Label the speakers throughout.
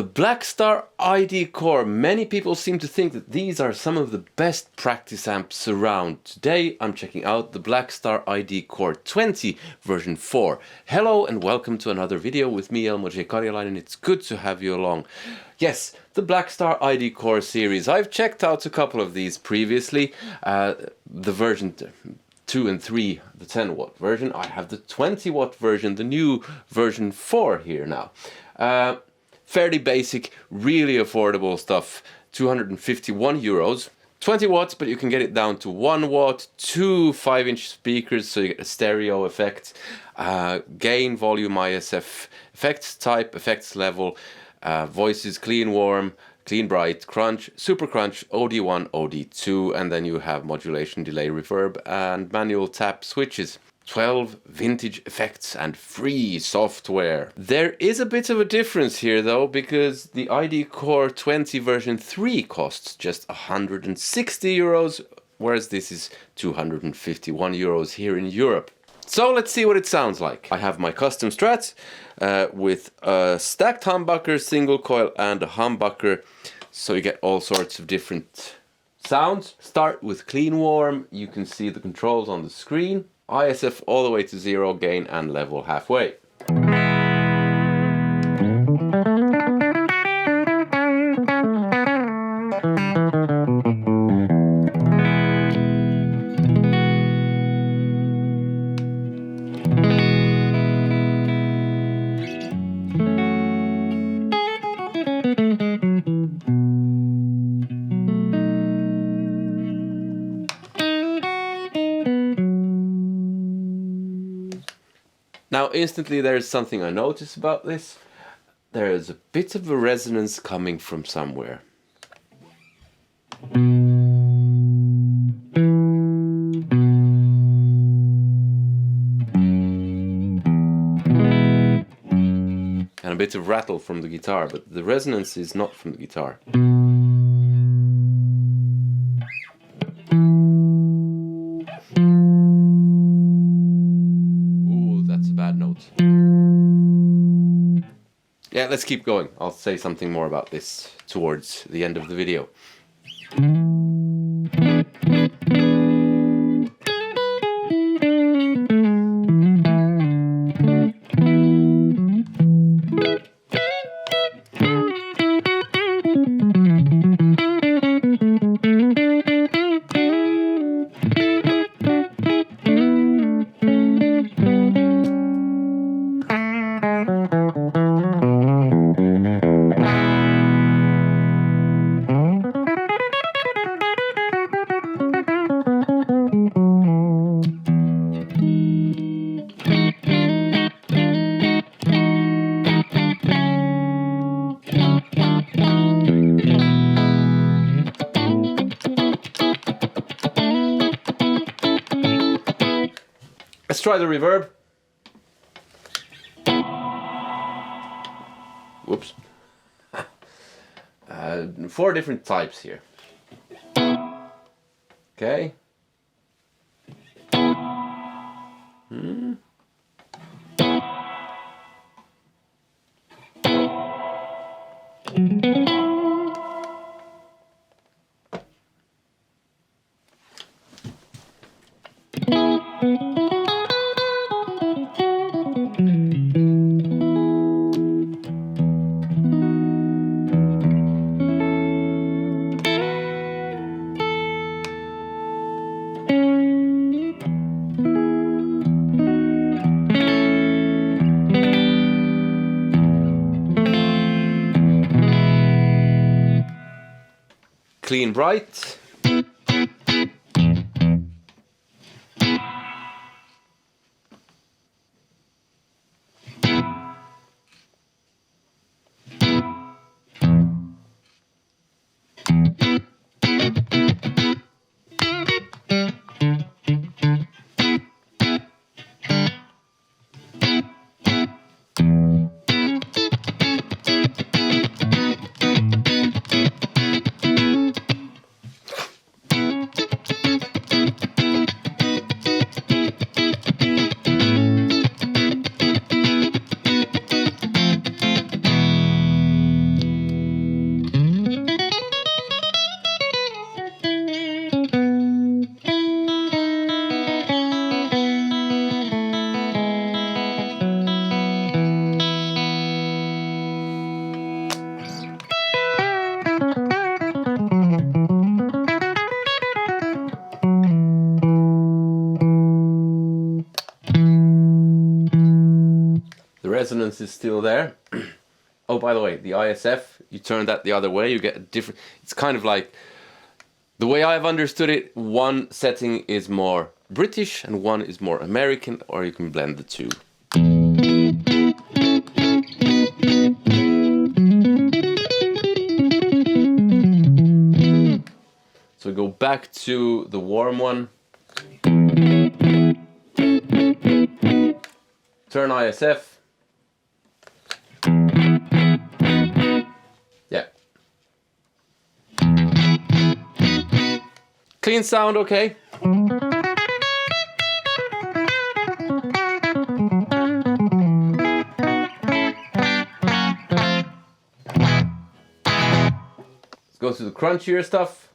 Speaker 1: The Blackstar ID Core. Many people seem to think that these are some of the best practice amps around. Today I'm checking out the Blackstar ID Core 20 version 4. Hello and welcome to another video with me, Elmo J. Karjalainen. It's good to have you along. Yes, the Blackstar ID Core series. I've checked out a couple of these previously. The version 2 and 3, the 10 watt version. I have the 20 watt version, the new version 4 here now. Fairly basic, really affordable stuff. 251 euros, 20 watts, but you can get it down to 1 watt, two 5-inch speakers, so you get a stereo effect, gain, volume, ISF, effects type, effects level, voices, clean, warm, clean, bright, crunch, super crunch, OD1, OD2, and then you have modulation, delay, reverb, and manual tap switches. 12 vintage effects and free software. There is a bit of a difference here though, because the ID Core 20 version 3 costs just 160 euros, whereas this is 251 euros here in Europe. So let's see what it sounds like. I have my custom Strat with a stacked humbucker, single coil, and a humbucker, so you get all sorts of different sounds. Start with clean warm. You can see the controls on the screen. ISF all the way to 0, gain and level halfway. Now instantly there's something I notice about this. There is a bit of a resonance coming from somewhere. And a bit of rattle from the guitar, but the resonance is not from the guitar. Yeah, let's keep going. I'll say something more about this towards the end of the video. Let's try the reverb. Whoops. 4 different types here. Okay. Clean, bright. resonance is still there. Oh, by the way, the ISF, you turn that the other way, you get a different... It's kind of like... The way I've understood it, one setting is more British and one is more American, or you can blend the two. So we go back to the warm one. Turn ISF. Yeah. Clean sound, okay. Let's go to the crunchier stuff.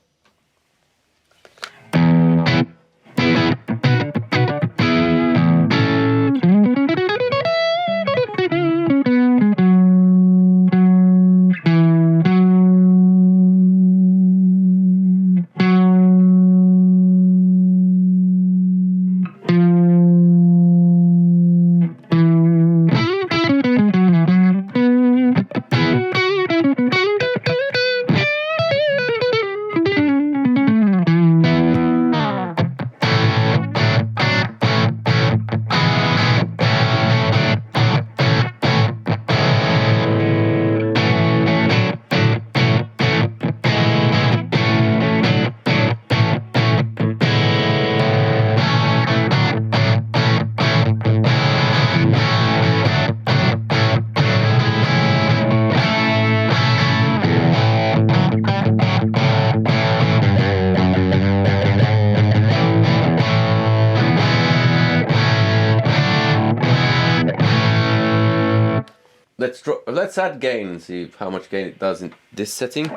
Speaker 1: Let's add gain and see how much gain it does in this setting.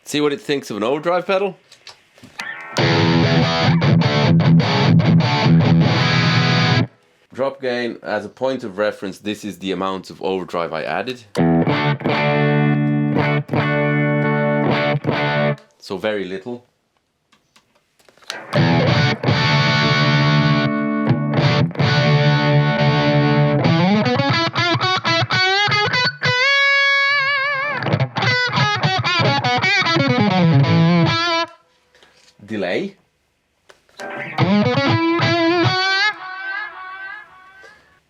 Speaker 1: See what it thinks of an overdrive pedal. Drop gain, as a point of reference, this is the amount of overdrive I added. So very little. Delay.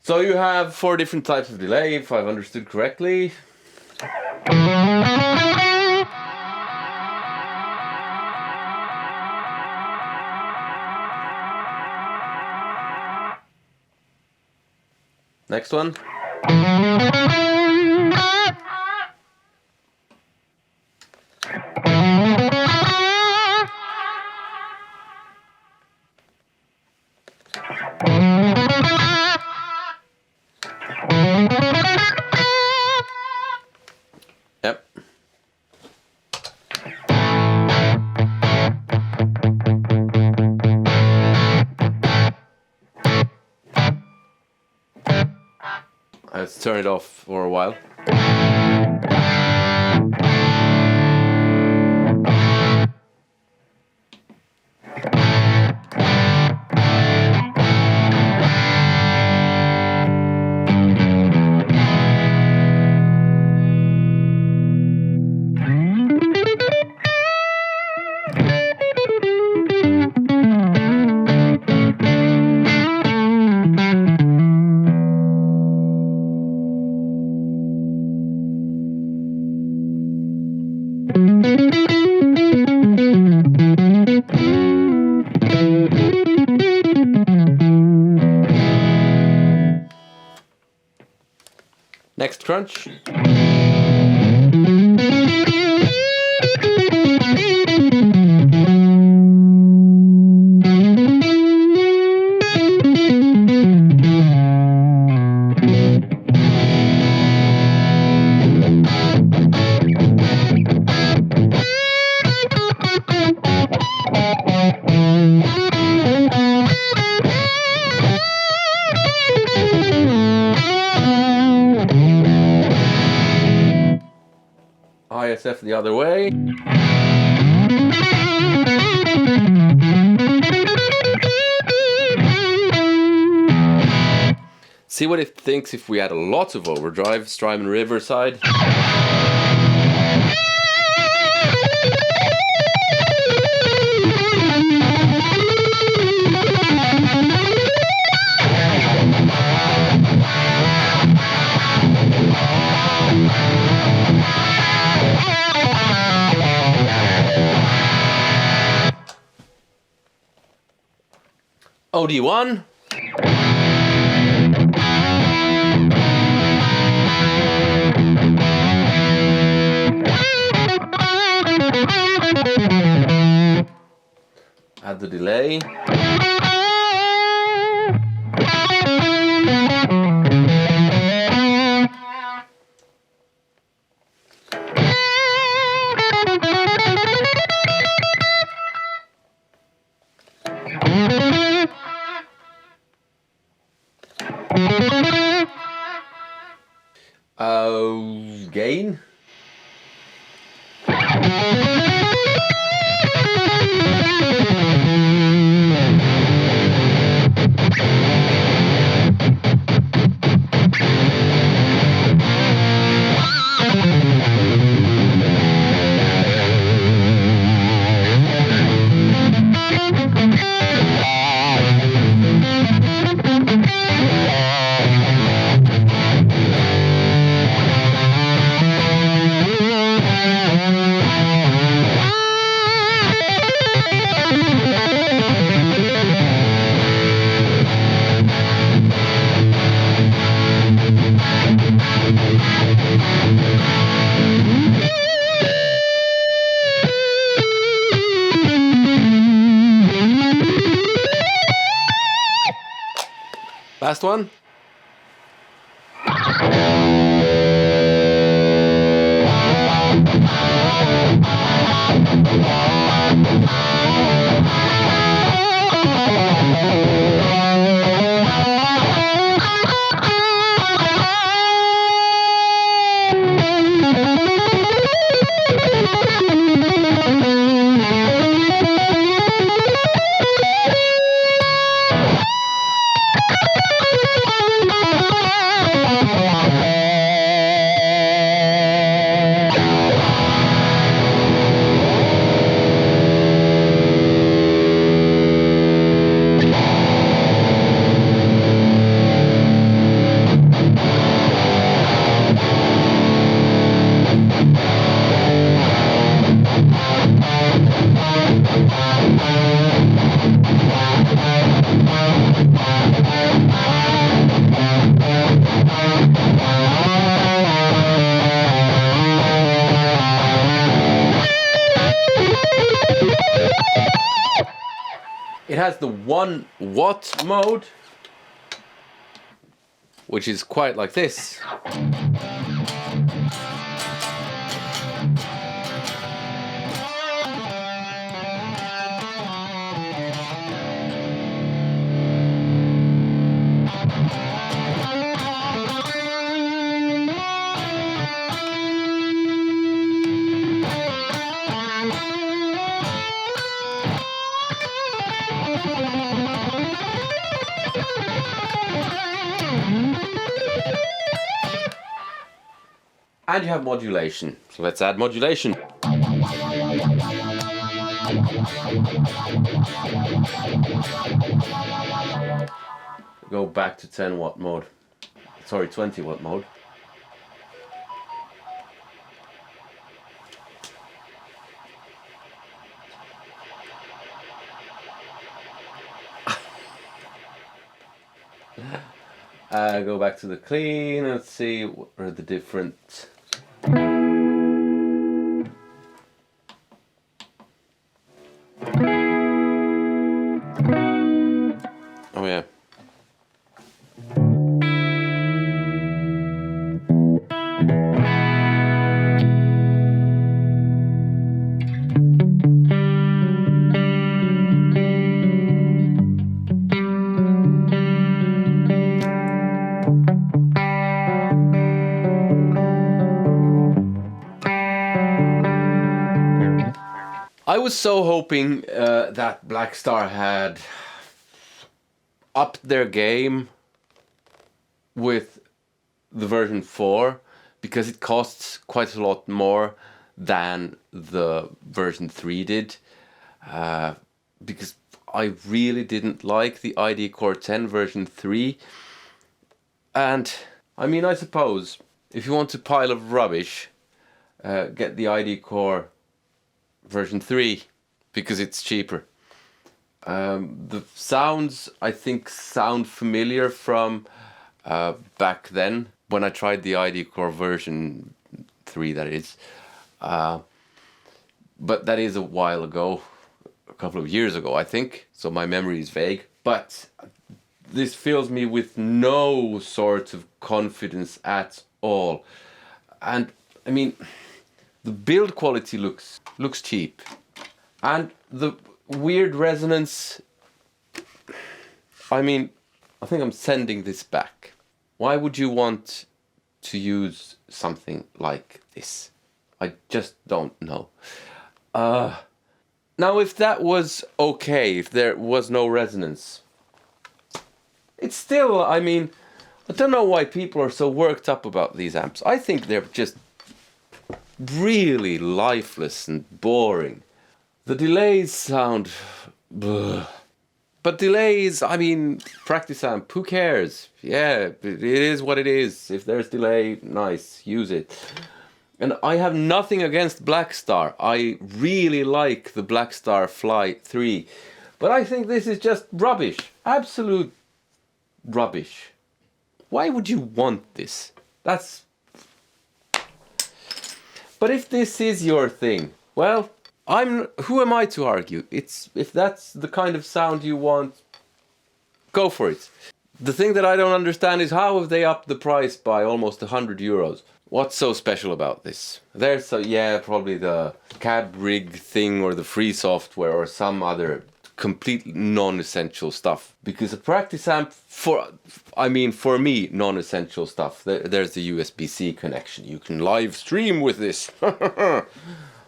Speaker 1: So you have 4 different types of delay, if I've understood correctly. Next one. Yep. Let's turn it off for a while. Next crunch. ISF the other way. See what it thinks if we add a lot of overdrive, Strymon Riverside. OD1. Add the delay. Gain. Last one. It has the 1 watt mode, which is quite like this. And you have modulation. So let's add modulation. Go back to 10 watt mode. Sorry, 20 watt mode. Go back to the clean. Let's see what are the different. Oh yeah. was so hoping that Blackstar had upped their game with the version 4, because it costs quite a lot more than the version 3 did. Because I really didn't like the ID Core 10 version 3. And I mean, I suppose if you want a pile of rubbish, get the ID Core version 3 because it's cheaper. The sounds, I think, sound familiar from back then when I tried the ID Core version 3, that is. But that is a while ago, a couple of years ago, I think, so my memory is vague. But this fills me with no sort of confidence at all. And I mean, the build quality looks cheap, and the weird resonance, I mean, I think I'm sending this back. Why would you want to use something like this? I just don't know. Now, if that was okay, if there was no resonance, it's still, I mean, I don't know why people are so worked up about these amps. I think they're just really lifeless and boring. The delays sound... Bleh. But delays, I mean, practice amp, who cares? Yeah, it is what it is. If there's delay, nice, use it. And I have nothing against Blackstar. I really like the Blackstar Fly 3. But I think this is just rubbish. Absolute rubbish. Why would you want this? That's... But if this is your thing, well, who am I to argue? If that's the kind of sound you want, go for it. The thing that I don't understand is how have they upped the price by almost 100 euros? What's so special about this? There's probably the cab rig thing or the free software or some other complete non-essential stuff. Because a practice amp, for me, non-essential stuff. There's the USB-C connection. You can live stream with this.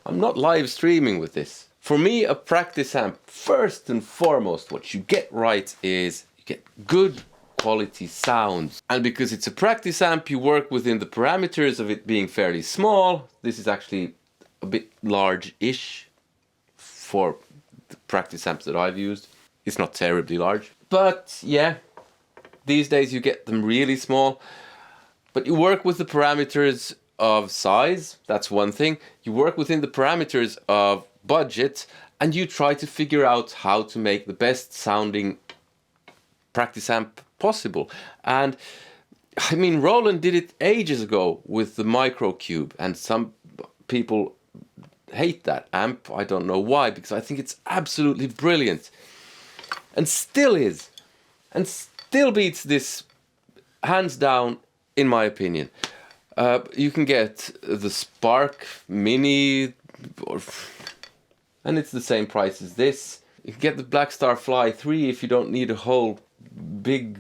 Speaker 1: I'm not live streaming with this. For me, a practice amp, first and foremost, what you get right is you get good quality sounds. And because it's a practice amp, you work within the parameters of it being fairly small. This is actually a bit large-ish for the practice amps that I've used. It's not terribly large. But yeah, these days you get them really small. But you work with the parameters of size, that's one thing. You work within the parameters of budget, and you try to figure out how to make the best sounding practice amp possible. And I mean, Roland did it ages ago with the Microcube, and some people hate that amp. I don't know why, because I think it's absolutely brilliant, and still is, and still beats this hands down, in my opinion. You can get the Spark Mini, and it's the same price as this. You can get the Blackstar Fly 3 if you don't need a whole big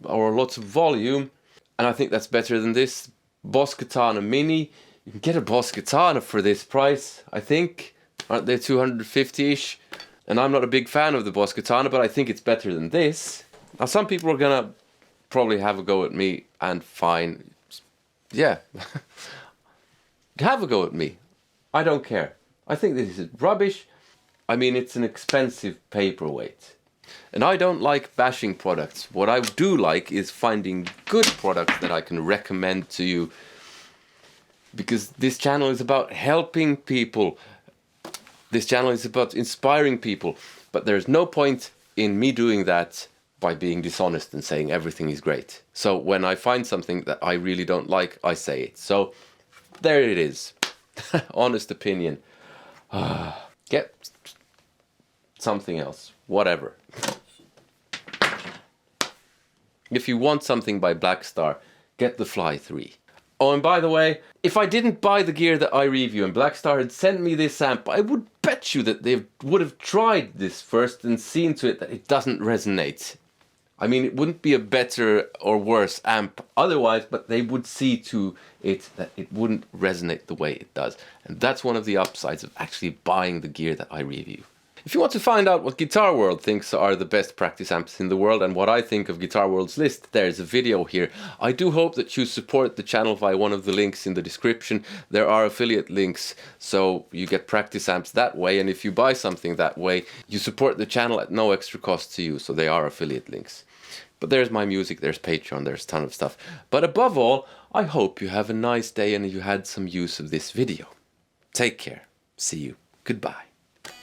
Speaker 1: or lots of volume, and I think that's better than this. Boss Katana Mini, you can get a Boss Katana for this price, I think. Aren't they 250-ish? And I'm not a big fan of the Boss Katana, but I think it's better than this. Now, some people are gonna probably have a go at me, and fine. Yeah, have a go at me. I don't care. I think this is rubbish. I mean, it's an expensive paperweight. And I don't like bashing products. What I do like is finding good products that I can recommend to you. Because this channel is about helping people. This channel is about inspiring people. But there's no point in me doing that by being dishonest and saying everything is great. So when I find something that I really don't like, I say it. So there it is. Honest opinion. Get something else. Whatever. If you want something by Blackstar, get the Fly 3. Oh, and by the way, if I didn't buy the gear that I review and Blackstar had sent me this amp, I would bet you that they would have tried this first and seen to it that it doesn't resonate. I mean, it wouldn't be a better or worse amp otherwise, but they would see to it that it wouldn't resonate the way it does. And that's one of the upsides of actually buying the gear that I review. If you want to find out what Guitar World thinks are the best practice amps in the world and what I think of Guitar World's list, there's a video here. I do hope that you support the channel via one of the links in the description. There are affiliate links, so you get practice amps that way, and if you buy something that way, you support the channel at no extra cost to you, so they are affiliate links. But there's my music, there's Patreon, there's a ton of stuff. But above all, I hope you have a nice day and you had some use of this video. Take care. See you. Goodbye.